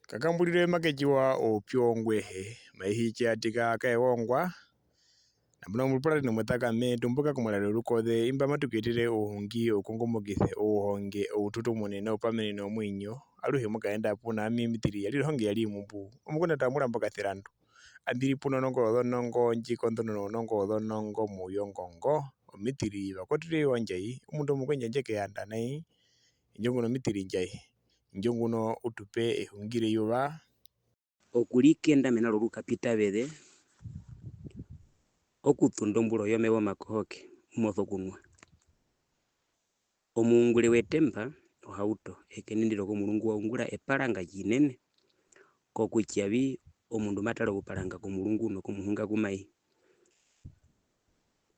kakambulile makejiwa opyongwehe maihichi atika kaewongwa namuno mulupala lino mwetaka tumbuka kumulala lukothe imba matukitile uhungi ukungumukithe uhonge ututumune upamenene omwinyo aluhe mukaenda puna amimitiri yalilihonge yalimumbu omukuna tamulamba kathirandu andiri puna nongo nongo njikonthono nongo nongo muyongongo omitiri bakotile onjai umundu omukwenja njeke yanda nai injonguno mitiri njai injonguno utupe ehungire yuba okulikenda mena lolukapita bethe okuthundo yome wa makohoke motho kunwa omuungule wetemba ohauto ekenindilo ko mulungu waungula epalanga jinene kokuchiabi omundu matala kupalanga ko mulungu no kumuhunga kumai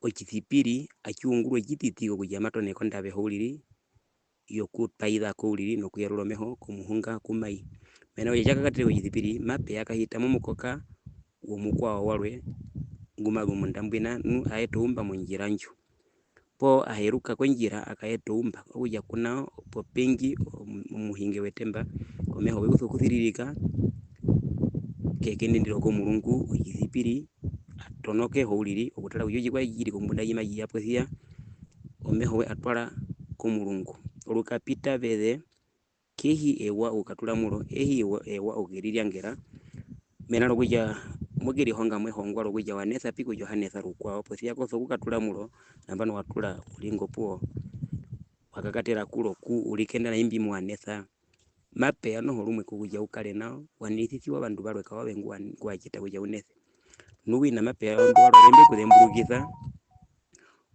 ochithipiri achiungulwe chititiko kuja matone kondabe holili yokupaidha koulili no kuyarulomeho kumuhunga kumai mena oye chakakatile ochithipiri mape yakahita mumukoka womukwao walwe nguma gumundambwina nu aetuumba munjiranju po aheruka kwenjira akaetuumba okuja kuna po pengi umuhinge wetemba omeho wekuthukuthililika kekende ndilo ko mulungu ochithipiri atonoke houlili okutala uyoji kwa jiri kumbunda yima yapwethia omeho we atwala ko mulungu olukapita bethe kehi ewa ukatula mulo ehi ewa ukiriryangera mena lokuja mugiri honga mwehongwa lokuja wanetha piku johanetha rukwao pothia kotho kukatula mulo nambano watula ulingo puo wakakatela kulo ku ulikenda na imbi mwanetha mape ano holumwe kukuja ukale nao wanithithiwa bandu balweka wabengu gwachita kuja unethe nuwina mape ano walwembe kuthembulukitha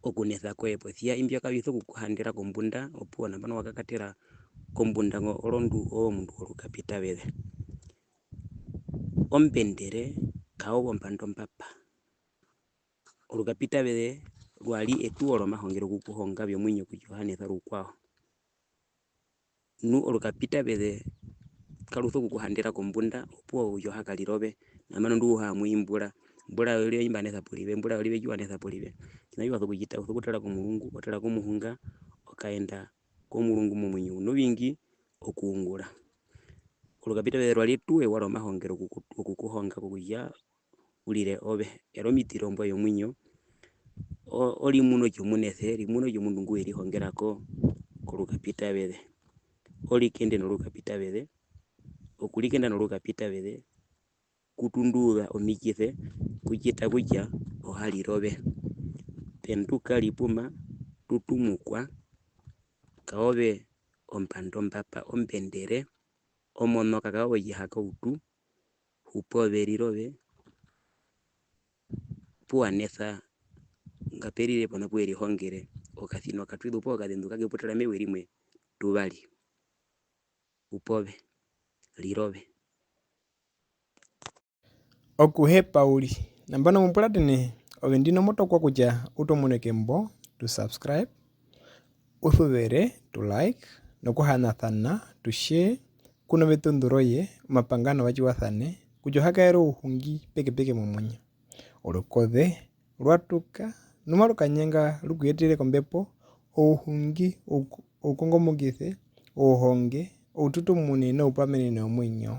okunetha kwe pothia imbi akabitho kukuhandira kombunda opuo nambano wakakatela kombunda ngo olondu mundu olukapita bethe ompendere kaobo mpando mpapa olukapita bethe lwali etuolo mahongero kukuhonga byo mwinyo kujohanetha rukwao nu olukapita bethe kalutho kukuhandira kombunda opuo ujohaka lirobe namano nduha mwimbula mbula yole imba netha pulibe mbula yole jua netha pulibe nayo athukujita uthukutala ku mulungu otala kumuhunga okaenda ko mulungu mumwinyo no bingi okuungula olukapita bethe lwali tuwe walo mahongero kukuhonga kukuja ulire obe ero mitiro mbo yo mwinyo oli muno jomunethe limuno jomundu nguiri hongerako kolukapita bethe oli kende no lukapita bethe okulikenda no lukapita bethe kutunduga omikithe kujita kuja ohali robe penduka lipuma tutumukwa kaobe ompando mpapa ompendere omono kakao yihaka utu upobe lirobe puanetha ngaperire pona pueri hongere okathino katwidu po kadhenduka geputala mewe limwe tubali upobe lirobe okuhepa uli nambano mumpulatene ovendino motokwa kuja utomoneke mbo tu subscribe uthuvere tu like nokuhanathana tu share kuno vetundhuroye mapangano vachiwathane kujohakaero uhungi peke mumwenyo olukothe lwatuka numalukanyenga lukuyetile kombepo uhungi ukongomokithe uhonge ututumune no upamenene omwinyo